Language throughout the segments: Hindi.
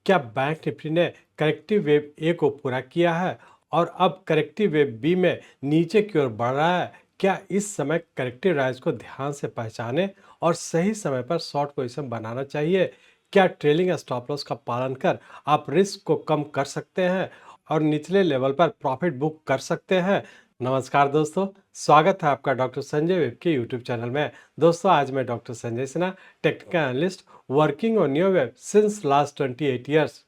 क्या बैंक निफ्टी ने करेक्टिव वेव ए को पूरा किया है और अब करेक्टिव वेव बी में नीचे की ओर बढ़ रहा है? क्या इस समय करेक्टिव राइज को ध्यान से पहचाने और सही समय पर शॉर्ट पोजीशन बनाना चाहिए? क्या ट्रेलिंग स्टॉप लॉस का पालन कर आप रिस्क को कम कर सकते हैं और निचले लेवल पर प्रॉफिट बुक कर सकते हैं? नमस्कार दोस्तों, स्वागत है आपका डॉक्टर संजय वेब के यूट्यूब चैनल में। दोस्तों, आज मैं doctor Sanjay Sinha, technical analyst working on new web since last 28 years.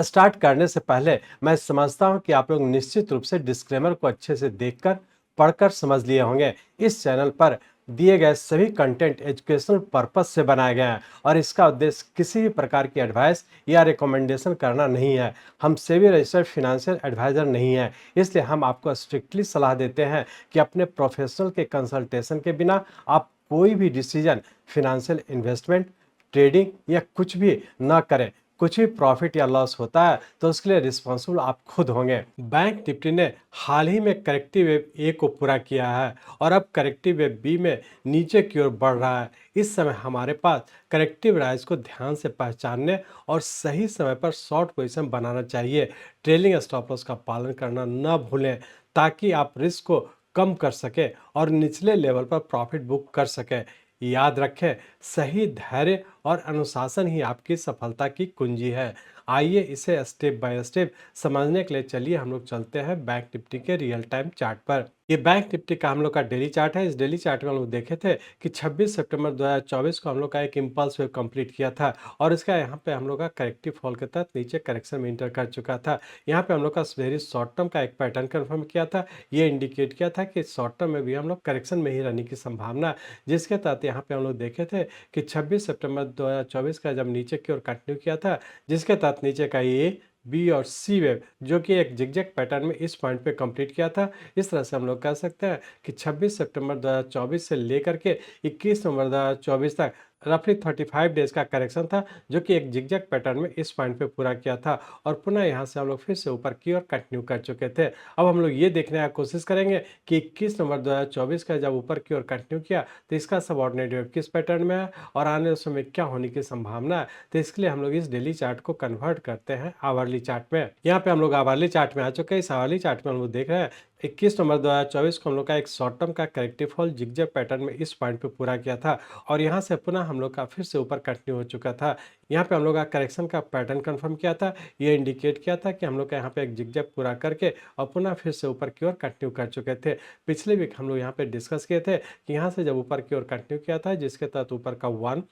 Start करने से पहले मैं समझता हूं कि आप लोग निश्चित रूप से डिस्क्लेमर को अच्छे से देखकर पढ़कर समझ लिए होंगे। इस चैनल पर दिए गए सभी कंटेंट एजुकेशनल पर्पस से बनाए गए हैं और इसका उद्देश्य किसी भी प्रकार की एडवाइस या रिकमेंडेशन करना नहीं है। हम सेबी रजिस्टर्ड फिनेंशियल एडवाइजर नहीं है, इसलिए हम आपको स्ट्रिक्टली सलाह देते हैं कि अपने प्रोफेशनल के कंसल्टेशन के बिना आप कोई भी डिसीजन, फिनेंशियल इन्वेस्टमेंट, ट्रेडिंग या कुछ भी ना करें। कुछ भी प्रॉफिट या लॉस होता है तो उसके लिए रिस्पॉन्सिबल आप खुद होंगे। बैंक निफ्टी ने हाल ही में करेक्टिव वेव ए को पूरा किया है और अब करेक्टिव वेव बी में नीचे की ओर बढ़ रहा है। इस समय हमारे पास करेक्टिव राइज को ध्यान से पहचानने और सही समय पर शॉर्ट पोजीशन बनाना चाहिए। ट्रेलिंग स्टॉप लॉस का पालन करना न भूलें ताकि आप रिस्क को कम कर सकें और निचले लेवल पर प्रॉफिट बुक कर सकें। याद रखें, सही धैर्य और अनुशासन ही आपकी सफलता की कुंजी है। आइए इसे स्टेप बाय स्टेप समझने के लिए चलिए हम लोग चलते हैं बैंक निफ्टी के रियल टाइम चार्ट पर। ये बैंक निफ्टी का हम लोग का डेली चार्ट है। इस डेली चार्ट में हम लोग देखे थे कि 26 सितंबर 2024 को हम लोग का एक इम्पल्स वेव कंप्लीट किया था और इसका यहाँ पे हम लोग का करेक्टिव फॉल के तहत नीचे करेक्शन में इंटर कर चुका था। यहाँ पे हम लोग का वेरी शॉर्ट टर्म का एक पैटर्न कंफर्म किया था। ये इंडिकेट किया था कि शॉर्ट टर्म में भी हम लोग करेक्शन में ही रहने की संभावना, जिसके तहत यहाँ पे हम लोग देखे थे कि 26 सितंबर 2024 का जब नीचे की ओर कंटिन्यू किया था, जिसके तहत नीचे का ए, बी और सी वेव जो कि एक जिगजैग पैटर्न में इस पॉइंट पे कंप्लीट किया था। इस तरह से हम लोग कह सकते हैं कि 26 सितंबर 2024 से लेकर के 21 नवंबर 2024 तक रफली 35 डेज का करेक्शन था, जो कि एक जिगजैग पैटर्न में इस पॉइंट पे पूरा किया था और पुनः यहाँ से हम लोग फिर से ऊपर की ओर कंटिन्यू कर चुके थे। अब हम लोग ये देखने की कोशिश करेंगे कि 21 नवंबर 2024 का जब ऊपर की ओर कंटिन्यू किया तो इसका सबऑर्डिनेट वेव किस पैटर्न में है और आने वाले समय क्या होने की संभावना है। तो इसके लिए हम लोग इस डेली चार्ट को कन्वर्ट करते हैं आवरली चार्ट में। यहाँ पे हम लोग आवरली चार्ट में आ चुके हैं। इस आवरली चार्ट में हम लोग देख रहे हैं 21 नवंबर 2024 को हम लोग का एक शॉर्ट टर्म का करेक्टिव फॉल जिगजैग पैटर्न में इस पॉइंट पे पूरा किया था और यहाँ से पुनः हम लोग का फिर से ऊपर कंटिन्यू हो चुका था। यहाँ पे हम लोग का करेक्शन का पैटर्न कंफर्म किया था। ये इंडिकेट किया था कि हम लोग का यहाँ पे एक जिगजैग पूरा करके और पुनः फिर से ऊपर की ओर कंटिन्यू कर चुके थे। पिछले वीक हम लोग यहाँ पे डिस्कस किए थे कि यहाँ से जब ऊपर की ओर कंटिन्यू किया था, जिसके तहत ऊपर का 1,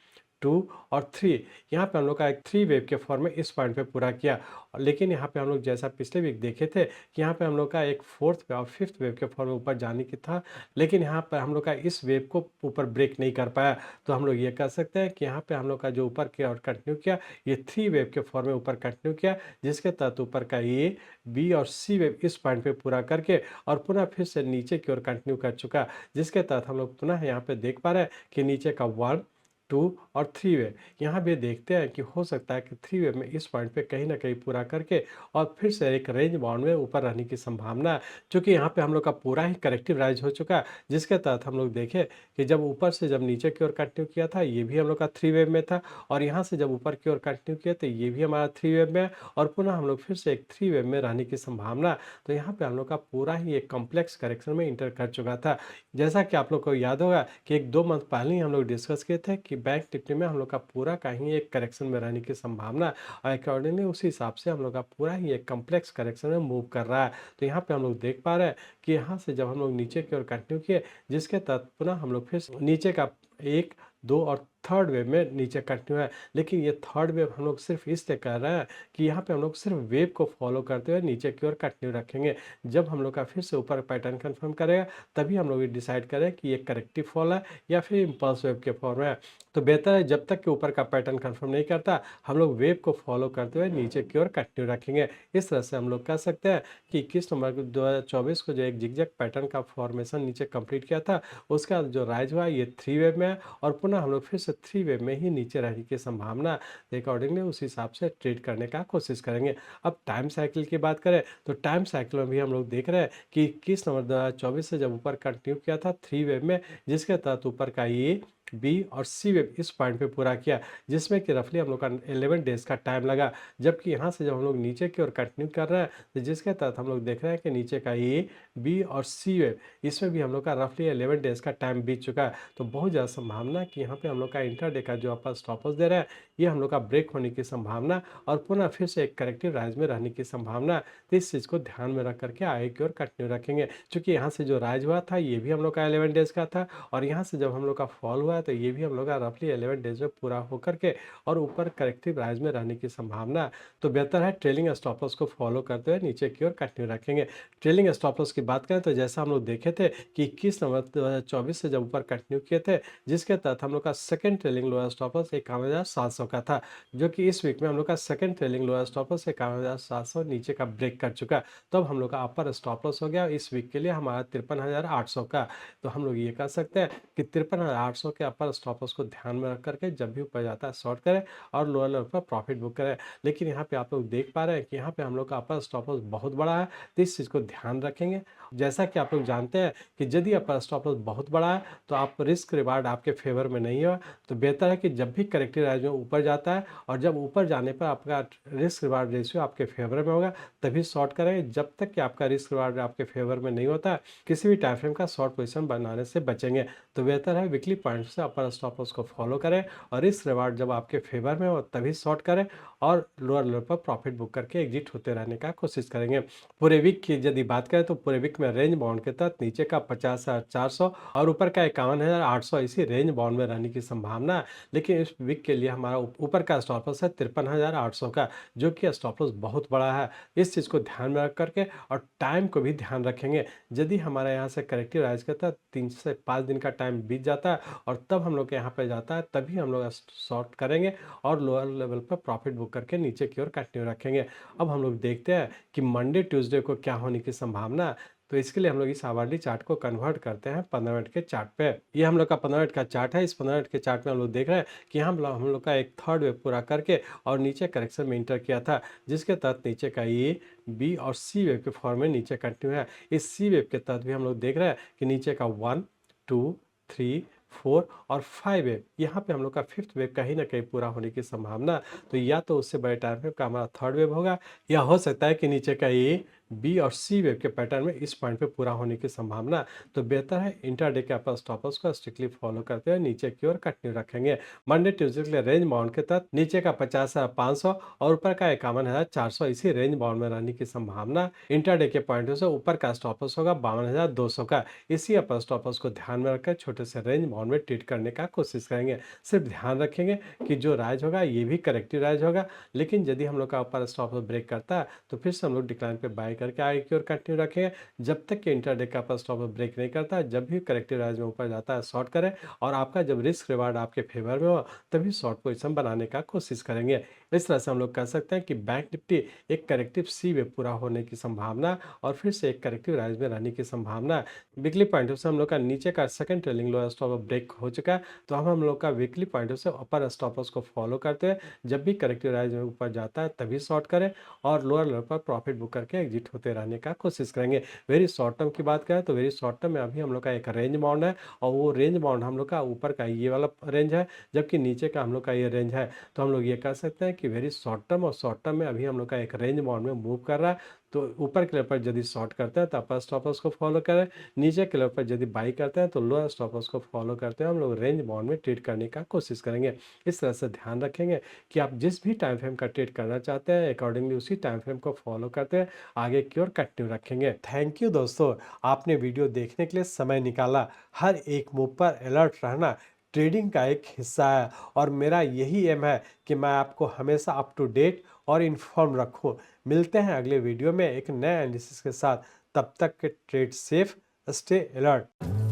2 और 3, यहाँ पे हम लोग का एक 3 वेव के फॉर्म में इस पॉइंट पे पूरा किया। लेकिन यहाँ पे हम लोग जैसा पिछले वीक देखे थे कि यहाँ पे हम लोग का एक 4th और 5th वेव के फॉर्म में ऊपर जाने की था, लेकिन यहाँ पर हम लोग का इस वेव को ऊपर ब्रेक नहीं कर पाया। तो हम लोग ये कह सकते हैं कि यहाँ पे हम लोग का जो ऊपर की ओर कंटिन्यू किया, ये 3 वेव के फॉर्म में ऊपर कंटिन्यू किया, जिसके तहत ऊपर का ए, बी और सी वेव इस पॉइंट पे पूरा करके और पुनः फिर से नीचे की ओर कंटिन्यू कर चुका, जिसके तहत हम लोग पुनः यहाँ पे देख पा रहे हैं कि नीचे का 1, 2 और 3 वेव यहाँ भी देखते हैं कि हो सकता है कि 3 वेव में इस पॉइंट पे कहीं ना कहीं पूरा करके और फिर से एक रेंज बाउंड में ऊपर रहने की संभावना है, क्योंकि यहाँ पे हम लोग का पूरा ही करेक्टिव राइज हो चुका है। जिसके तहत हम लोग देखें कि जब ऊपर से जब नीचे की ओर कंटिन्यू किया था, ये भी हम लोग का 3 वेव में था और यहाँ से जब ऊपर की ओर कंटिन्यू किया तो ये भी हमारा 3 वेव में है और पुनः हम लोग फिर से एक 3 वेव में रहने की संभावना है। तो यहाँ पे हम लोग का पूरा ही एक कॉम्प्लेक्स करेक्शन में इंटर कर चुका था। जैसा कि आप लोग को याद होगा कि 1-2 मंथ पहले ही हम लोग डिस्कस किए थे कि बैंक निफ्टी में हम लोग का पूरा का ही एक करेक्शन में रहने की संभावना और अकॉर्डिंगली उसी हिसाब से हम लोग का पूरा ही एक कॉम्प्लेक्स करेक्शन में मूव कर रहा है। तो यहाँ पे हम लोग देख पा रहे हैं कि यहाँ से जब हम लोग नीचे की ओर कंटिन्यू किए, जिसके तहत पुनः हम लोग फिर नीचे का 1, 2 और थर्ड वेव में नीचे कंटिन्यू है। लेकिन ये थर्ड वेव हम लोग सिर्फ इसलिए कर रहे हैं कि यहाँ पे हम लोग सिर्फ वेव को फॉलो करते हुए नीचे की ओर कंटिन्यू रखेंगे। जब हम लोग का फिर से ऊपर पैटर्न कंफर्म करेगा तभी हम लोग ये डिसाइड करें कि ये करेक्टिव फॉल है या फिर इम्पल्स वेव के फॉर्म है। तो बेहतर है जब तक कि ऊपर का पैटर्न कंफर्म नहीं करता, हम लोग वेव को फॉलो करते हुए नीचे की ओर कंटिन्यू रखेंगे। इस तरह से हम लोग कह सकते हैं कि 21 नवंबर 2024 को जो एक जिगजैग पैटर्न का फॉर्मेशन नीचे कंप्लीट किया था, उसका जो राइज हुआ ये 3 वेव में है और पुनः हम लोग फिर से 3 वेव में ही नीचे रहने की संभावना, अकॉर्डिंगली उस हिसाब से ट्रेड करने का कोशिश करेंगे। अब टाइम साइकिल की बात करें तो टाइम साइकिल में भी हम लोग देख रहे हैं कि 21 नवंबर 2024 से जब ऊपर कंटिन्यू किया था 3 वेव में, जिसके तहत ऊपर का ये, बी और सी वेव इस पॉइंट पे पूरा किया, जिसमें कि रफली हम लोग का 11 डेज़ का टाइम लगा। जबकि यहाँ से जब हम लोग नीचे की ओर कंटिन्यू कर रहे हैं, तो जिसके तहत हम लोग देख रहे हैं कि नीचे का ए, बी और सी वेव, इसमें भी हम लोग का रफली 11 डेज़ का टाइम बीत चुका है। तो बहुत ज़्यादा संभावना है कि यहाँ पे हम लोग का इंट्राडे का जो अपर स्टॉप लॉस दे रहा है, ये हम लोग का ब्रेक होने की संभावना और पुनः फिर से एक करेक्टिव राइज में रहने की संभावना। तो इस चीज़ को ध्यान में रख करके आगे की ओर कंटिन्यू रखेंगे। चूँकि यहाँ से जो राइज हुआ था, ये भी हम लोग का 11 डेज़ का था और यहाँ से जब हम लोग का फॉल हुआ है, तो ये भी हम लोग का रफली 11 डेज़ में पूरा होकर के और ऊपर करेक्टिव राइज में रहने की संभावना। तो बेहतर है ट्रेलिंग स्टॉप लॉस को फॉलो करते हुए नीचे की ओर कंटिन्यू रखेंगे। ट्रेलिंग स्टॉप लॉस की बात करें तो जैसा हम लोग देखे थे कि 21 नवंबर 2024 से जब ऊपर कंटिन्यू किए थे, जिसके तहत हम लोग का second trailing lower stop loss 51,700 का था, जो कि इस वीक में हम लोग का second trailing lower stop loss 51,700 नीचे का ब्रेक कर चुका। तब हम लोग का अपर स्टॉप लॉस हो गया इस वीक के लिए हमारा 53,800 का। तो हम लोग ये कह सकते हैं कि 53,800 के अपर स्टॉप लॉस को ध्यान में रख करके जब भी ऊपर जाता है शॉर्ट करें और लोअर लेवल पर प्रॉफिट बुक करें। लेकिन यहाँ पे आप लोग देख पा रहे हैं कि यहाँ पे हम लोग का अपर स्टॉप लॉस बहुत बड़ा है, तो इस चीज़ को ध्यान रखेंगे। जैसा कि आप लोग जानते हैं कि यदि अपर स्टॉप लॉस बहुत बड़ा है, तो आप रिस्क रिवार्ड आपके फेवर में नहीं हो, तो बेहतर है कि जब भी करेक्टिव राइज में ऊपर जाता है और जब ऊपर जाने पर आपका रिस्क रिवार्ड रेशियो आपके फेवर में होगा, तभी शॉर्ट करें। जब तक कि आपका रिस्क रिवार्ड आपके फेवर में नहीं होता, किसी भी टाइम फ्रेम का शॉर्ट पोजीशन बनाने से बचेंगे। तो बेहतर है वीकली पॉइंट से अपर स्टॉप लॉस को फॉलो करें और रिस्क रिवार्ड जब आपके फेवर में हो तभी शॉर्ट करें और लोअर लेवल पर प्रॉफिट बुक करके एग्जिट होते रहने का कोशिश करेंगे। पूरे वीक की यदि बात करें तो पूरे वीक में रेंज बाउंड के तहत नीचे का 50,400 और ऊपर का 51,800 इसी रेंज बाउंड में रहने की संभावना है। लेकिन इस वीक के लिए हमारा ऊपर का स्टॉप लॉस है 53,800 का, जो कि स्टॉप लॉस बहुत बड़ा है। इस चीज़ को ध्यान में रख करके और टाइम को भी ध्यान रखेंगे। यदि हमारे यहाँ से करेक्टिव राइज के तहत 3 से 5 दिन का टाइम बीत जाता है और तब हम लोग के यहाँ पे जाता है, तभी हम लोग शॉर्ट करेंगे और लोअर लेवल पर प्रॉफिट बुक करके नीचे की ओर कंटिन्यू रखेंगे। अब हम लोग देखते हैं कि मंडे ट्यूसडे को क्या होने की संभावना है। तो इसके लिए हम लोग इस आवरली चार्ट को कन्वर्ट करते हैं 15 मिनट के चार्ट पे। ये हम लोग का 15 मिनट का चार्ट है। इस 15 मिनट के चार्ट में हम लोग देख रहे हैं कि हम लोग का एक थर्ड वेव पूरा करके और नीचे करेक्शन में इंटर किया था, जिसके तहत नीचे का ए, बी और सी वेव के फॉर्म में नीचे कंटिन्यू है। इस सी वेव के तहत भी हम लोग देख रहे हैं कि नीचे का 1, 2, 3, 4 और 5 वेव, यहाँ पे हम लोग का फिफ्थ वेव कहीं ना कहीं पूरा होने की संभावना। तो या तो उससे बड़े टाइम फ्रेम का हमारा थर्ड वेव होगा, या हो सकता है कि नीचे का ए, बी और सी वेव के पैटर्न में इस पॉइंट पे पूरा होने की संभावना। तो बेहतर है इंटरडे के अपर स्टॉप लॉस को स्ट्रिक्टली फॉलो करते हुए नीचे की ओर कंटिन्यू रखेंगे। मंडे ट्यूसडे के लिए रेंज बाउंड के तहत नीचे का 50,500 और ऊपर का 51,400 इसी रेंज बाउंड में रहने की संभावना। इंटरडे के पॉइंट से ऊपर का स्टॉप लॉस होगा 52,200 का। इसी अपर स्टॉप लॉस को ध्यान में रखकर छोटे से रेंज बाउंड में ट्रेड करने का कोशिश करेंगे। सिर्फ ध्यान रखेंगे कि जो राइज होगा ये भी करेक्टिव राइज होगा, लेकिन यदि हम लोग का अपर स्टॉप लॉस ब्रेक करता है तो फिर से हम लोग डिक्लाइन पे बाय करके आगे की ओर कंटिन्यू रखेंगे जब तक कि इंटरडे का अपर स्टॉप लॉस ब्रेक नहीं करता। जब भी करेक्टिव राइज में ऊपर जाता है शॉर्ट करें और आपका जब रिस्क रिवार्ड आपके फेवर में हो तभी शॉर्ट पोजिशन बनाने का कोशिश करेंगे। इस तरह से हम लोग कह सकते हैं कि बैंक निफ्टी एक करेक्टिव सी वे पूरा होने की संभावना और फिर से एक करेक्टिव राइज में रहने की संभावना। वीकली पॉइंट ऑफ से हम लोग का नीचे का second trailing lower stop loss break हो चुका है, तो हम लोग का वीकली पॉइंट ऑफ से अपर स्टॉप लॉस को फॉलो करते हैं। जब भी करेक्टिव राइज में ऊपर जाता है तभी शॉर्ट करें और लोअर लेवल पर प्रॉफिट बुक करके एग्जिट होते रहने का कोशिश करेंगे। वेरी शॉर्ट टर्म की बात करें तो वेरी शॉर्ट टर्म में अभी हम लोग का एक रेंज बाउंड है और वो रेंज बाउंड हम लोग का ऊपर का ये वाला रेंज है, जबकि नीचे का हम लोग का ये रेंज है। तो हम लोग ये कह सकते हैं कि वेरी शॉर्ट टर्म और शॉर्ट टर्म में अभी हम लोग का एक रेंज बाउंड में मूव कर रहा है। तो ऊपर के लेवल पर यदि शॉर्ट करते हैं तो अपर स्टॉप लॉस को फॉलो करें, नीचे के लेवल पर यदि बाई करते हैं तो लोअर स्टॉप लॉस को फॉलो करते हैं हम लोग रेंज बाउंड में ट्रेड करने का कोशिश करेंगे। इस तरह से ध्यान रखेंगे कि आप जिस भी टाइम फ्रेम का ट्रेड करना चाहते हैं अकॉर्डिंगली उसी टाइम फ्रेम को फॉलो करते हैं आगे की ओर कंटिन्यू रखेंगे। थैंक यू दोस्तों, आपने वीडियो देखने के लिए समय निकाला। हर एक मूव पर अलर्ट रहना ट्रेडिंग का एक हिस्सा है और मेरा यही एम है कि मैं आपको हमेशा अप टू डेट और इन्फॉर्म रखूं। मिलते हैं अगले वीडियो में एक नए एनालिसिस के साथ। तब तक के ट्रेड सेफ, स्टे अलर्ट।